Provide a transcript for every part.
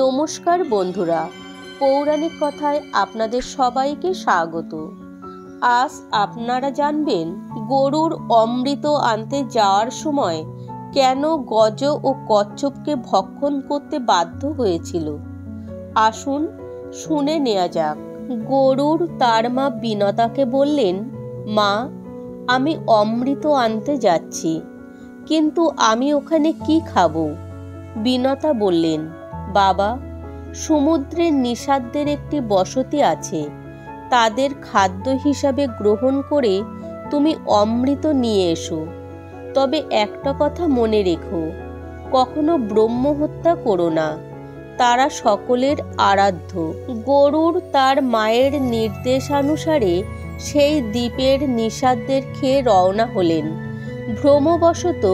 নমস্কার বন্ধুরা, পৌরাণিক কথায় আপনাদের সবাইকে স্বাগত। আজ আপনারা জানবেন গরুর অমৃত আনতে যাওয়ার সময় কেন গজ ও কচ্ছপকে ভক্ষণ করতে বাধ্য হয়েছিল। আসুন শুনে নেওয়া যাক। গরুর তার মা বিনতাকে বললেন, মা, আমি অমৃত আনতে যাচ্ছি, কিন্তু আমি ওখানে কি খাবো? বিনতা বললেন, বাবা, সমুদ্রের নিষাদদের একটি বসতি আছে, তাদের খাদ্য হিসাবে গ্রহণ করে তুমি অমৃত নিয়ে এসো। তবে একটা কথা মনে রেখো, কখনো ব্রহ্ম হত্যা করো না, তারা সকলের আরাধ্য। গরুর তার মায়ের নির্দেশানুসারে সেই দ্বীপের নিষাদদের খেয়ে রওনা হলেন। ভ্রমবশত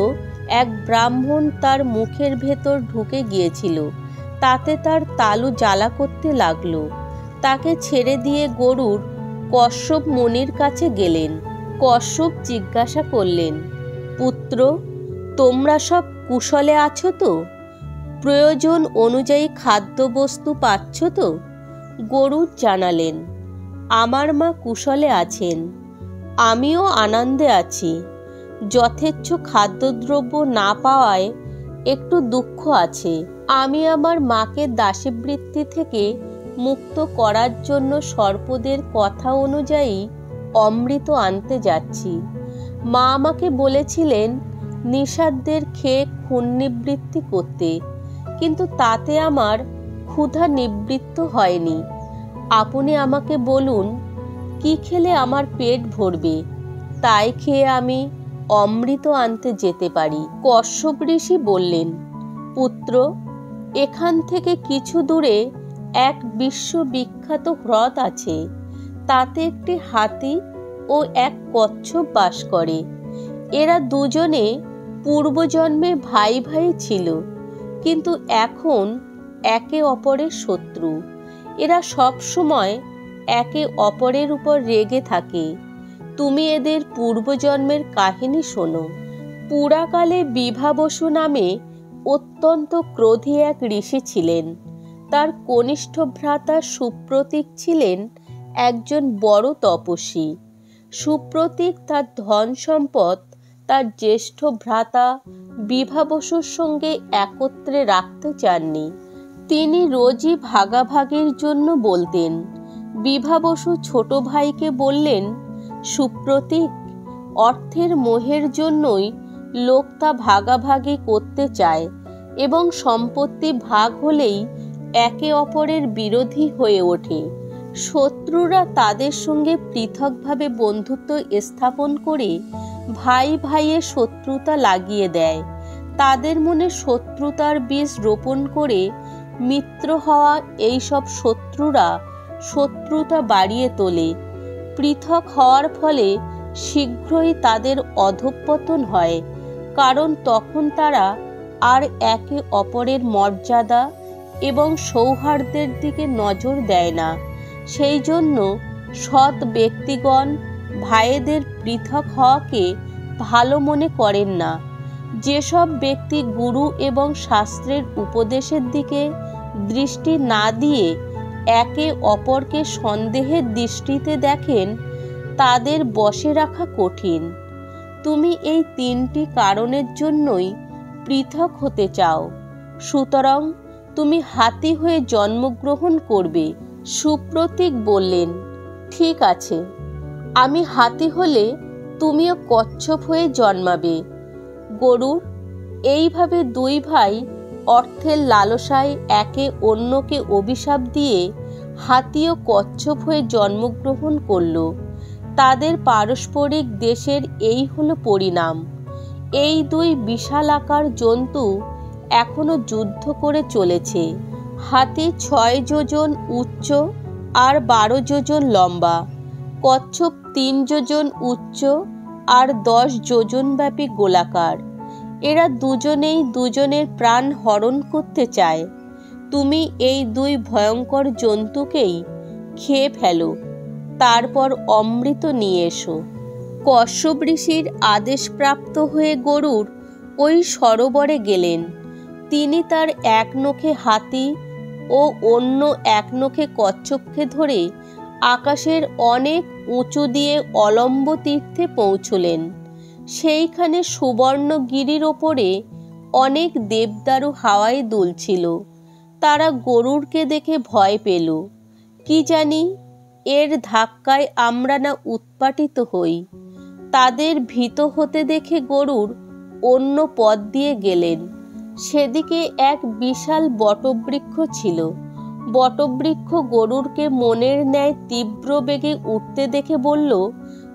এক ব্রাহ্মণ তার মুখের ভেতর ঢুকে গিয়েছিল, তাতে তার তালু জ্বালা করতে লাগলো। তাকে ছেড়ে দিয়ে গরুর কশ্যপ মুনির কাছে গেলেন। কশ্যপ জিজ্ঞাসা করলেন, পুত্র, তোমরা সব কুশলে আছো তো? প্রয়োজন অনুযায়ী খাদ্যবস্তু পাচ্ছ তো? গরু জানালেন, আমার মা কুশলে আছেন, আমিও আনন্দে আছি। যথেচ্ছ খাদ্যদ্রব্য না পাওয়ায় একটু দুঃখ আছে। আমি আমার মাকে দাসীবৃত্তি থেকে মুক্ত করার জন্য সর্পদের কথা অনুযায়ী অমৃত আনতে যাচ্ছি। মা আমাকে বলেছিলেন নিষাদদের খেয়ে খুন নিবৃত্তি করতে, কিন্তু তাতে আমার ক্ষুধা নিবৃত্ত হয়নি। আপনি আমাকে বলুন, কি খেলে আমার পেট ভরবে, তাই খেয়ে আমি অমৃত আনতে যেতে পারি। কশ্যপ ঋষি বললেন, পুত্র, এখান থেকে কিছু দূরে এক বিশ্ববিখ্যাত হ্রদ আছে, তাতে একটি হাতি ও এক কচ্ছপ বাস করে। এরা দুজনে পূর্বজন্মে ভাই ভাই ছিল, কিন্তু এখন একে অপরের শত্রু। এরা সব সময় একে অপরের উপর রেগে থাকে। তুমি এদের পূর্বজন্মের কাহিনী শোনো। পুরাকালে বিভাবসু নামে অত্যন্ত ক্রোধী এক ঋষি ছিলেন। তার কনিষ্ঠ ভ্রাতা সুপ্রতীক ছিলেন একজন বড় তপস্বী। সুপ্রতীক তার ধন সম্পদ তার জ্যেষ্ঠ ভ্রাতা বিভাবসুর সঙ্গে একত্রে রাখতে চাননি। তিনি রোজই ভাগাভাগির জন্য বলতেন। বিভাবসু ছোট ভাইকে বললেন, সুপ্রতীক, অর্থের মোহের জন্যই লোক তা ভাগাভাগি করতে চায় এবং সম্পত্তি ভাগ হলেই একে অপরের বিরোধী হয়ে ওঠে। শত্রুরা তাদের সঙ্গে পৃথকভাবে বন্ধুত্ব স্থাপন করে ভাই ভাইয়ের শত্রুতা লাগিয়ে দেয়। তাদের মনে শত্রুতার বীজ রোপণ করে মিত্র হওয়া এইসব শত্রুরা শত্রুতা বাড়িয়ে তোলে। পৃথক হওয়ার ফলে শীঘ্রই তাদের অধঃপতন হয়, কারণ তখন তারা আর একে অপরের মর্যাদা এবং সৌহার্দ্যের দিকে নজর দেয় না। সেই জন্য সৎ ব্যক্তিগণ ভাইদের পৃথক হওয়াকে ভালো মনে করেন না। যেসব ব্যক্তি গুরু এবং শাস্ত্রের উপদেশের দিকে দৃষ্টি না দিয়ে একে অপরকে সন্দেহের দৃষ্টিতে দেখেন, তাদের বশে রাখা কঠিন। তুমি এই তিনটি কারণের জন্যই পৃথক হতে চাও, সুতরাং তুমি হাতি হয়ে জন্মগ্রহণ করবে। সুপ্রতীক বললেন, ঠিক আছে, আমি হাতি হলে তুমিও কচ্ছপ হয়ে জন্মাবে। গরুর এইভাবে দুই ভাই অর্থের লালসায় একে অন্যকে অভিশাপ দিয়ে হাতি ও কচ্ছপ হয়ে জন্মগ্রহণ করল। তাদের পারস্পরিক দেশের এই হলো পরিণাম। এই দুই বিশালাকার জন্তু এখনো যুদ্ধ করে চলেছে। হাতি 6 যোজন উচ্চ আর 12 যোজন লম্বা, কচ্ছপ 3 যোজন উচ্চ আর 10 যোজন ব্যাপী গোলাকার। এরা দুজনেই দুজনের প্রাণ হরণ করতে চায়। তুমি এই দুই ভয়ঙ্কর জন্তুকেই খেয়ে ফেলো, তারপর অমৃত নিয়ে এসো। কশ্যপ ঋষির আদেশপ্রাপ্ত হয়ে গরুর ওই সরোবরে গেলেন। তিনি তার এক নখে হাতি ও অন্য এক নখে কচ্ছপকে ধরে আকাশের অনেক উঁচু দিয়ে অলম্ব তীর্থে পৌঁছলেন। সেইখানে সুবর্ণগিরির ওপরে অনেক দেবদারু হাওয়ায় দুলছিল। তারা গরুরকে দেখে ভয় পেল। কি জানি এর ধাক্কায় আমরা না উৎপাটিত হই। তাদের ভীত হতে দেখে গরুর অন্য পথ দিয়ে গেলেন। সেদিকে এক বিশাল বটবৃক্ষ ছিল। বটবৃক্ষ গরুরকে মনের ন্যায় তীব্র বেগে উঠতে দেখে বলল,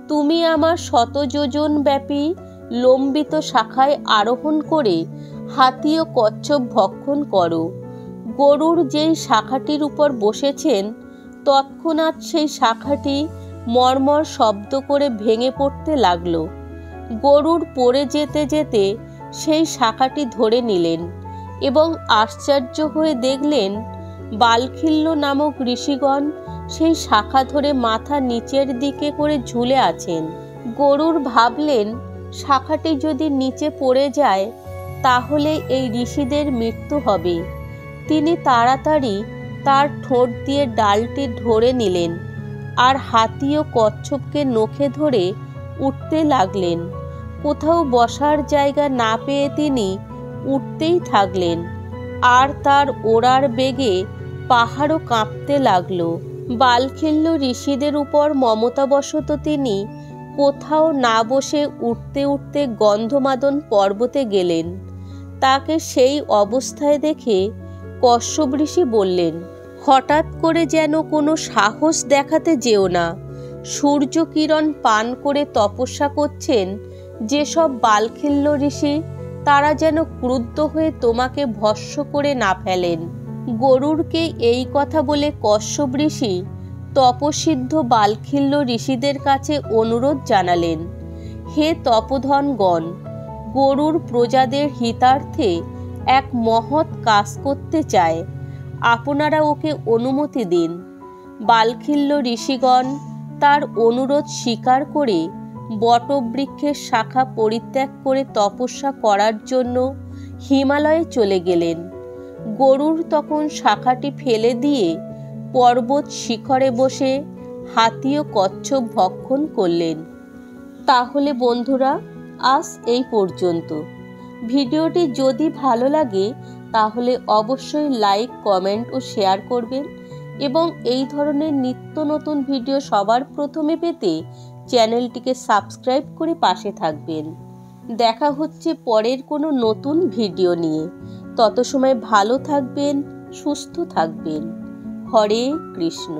তুমি আমার 100 যোজন ব্যাপী লম্বিত শাখায় আরোহণ করে হাতি ও কচ্ছপ ভক্ষণ করো। গরুর যেই শাখাটির উপর বসেছেন তৎক্ষণাৎ সেই শাখাটি মর্মর শব্দ করে ভেঙে পড়তে লাগল। গরুর পড়ে যেতে যেতে সেই শাখাটি ধরে নিলেন এবং আশ্চর্য হয়ে দেখলেন বালখিল্য নামক ঋষিগণ সেই শাখা ধরে মাথা নিচের দিকে করে ঝুলে আছেন। গরুর ভাবলেন, শাখাটি যদি নিচে পড়ে যায় তাহলে এই ঋষিদের মৃত্যু হবে। তিনি তাড়াতাড়ি তার ঠোঁট দিয়ে ডালটি ধরে নিলেন আর হাতি ও কচ্ছপকে নখে ধরে উঠতে লাগলেন। কোথাও বসার জায়গা না পেয়ে তিনি উঠতেই থাকলেন, আর তার ওড়ার বেগে পাহাড়ও কাঁপতে লাগলো। বালখিল্য ঋষিদের উপর মমতাবশত তিনি কোথাও না বসে উঠতে উঠতে গন্ধমাদন পর্বতে গেলেন। তাকে সেই অবস্থায় দেখে কশ্যপ ঋষি বললেন, হঠাৎ করে যেন কোনো সাহস দেখাতে যেও না। সূর্য কিরণ পান করে তপস্যা করছেন যেসব বালখিল্য ঋষি, তারা যেন ক্রুদ্ধ হয়ে তোমাকে ভস্ম করে না ফেলেন। গরুরকে এই কথা বলে কশ্যপ ঋষি তপসিদ্ধ বালখিল্য ঋষিদের কাছে অনুরোধ জানালেন, হে তপোধনগণ, গরুর প্রজাদের হিতার্থে এক মহৎ কাজ করতে চায়, আপনারা ওকে অনুমতি দিন। বালখিল্য ঋষিগণ তার অনুরোধ স্বীকার করে বটবৃক্ষের শাখা পরিত্যাগ করে তপস্যা করার জন্য হিমালয়ে চলে গেলেন। গরুর তখন শাখাটি ফেলে দিয়ে পর্বত শিখরে বসে হাতি ও কচ্ছপ ভক্ষণ করলেন। তাহলে বন্ধুরা, আজ এই পর্যন্ত। ভিডিওটি যদি ভালো লাগে তাহলে অবশ্যই লাইক, কমেন্ট ও শেয়ার করবেন এবং এই ধরনের নিত্য নতুন ভিডিও সবার প্রথমে পেতে চ্যানেলটিকে সাবস্ক্রাইব করে পাশে থাকবেন। দেখা হচ্ছে পরের কোনো নতুন ভিডিও নিয়ে। তত সময় ভালো থাকবেন, সুস্থ থাকবেন। হরে কৃষ্ণ।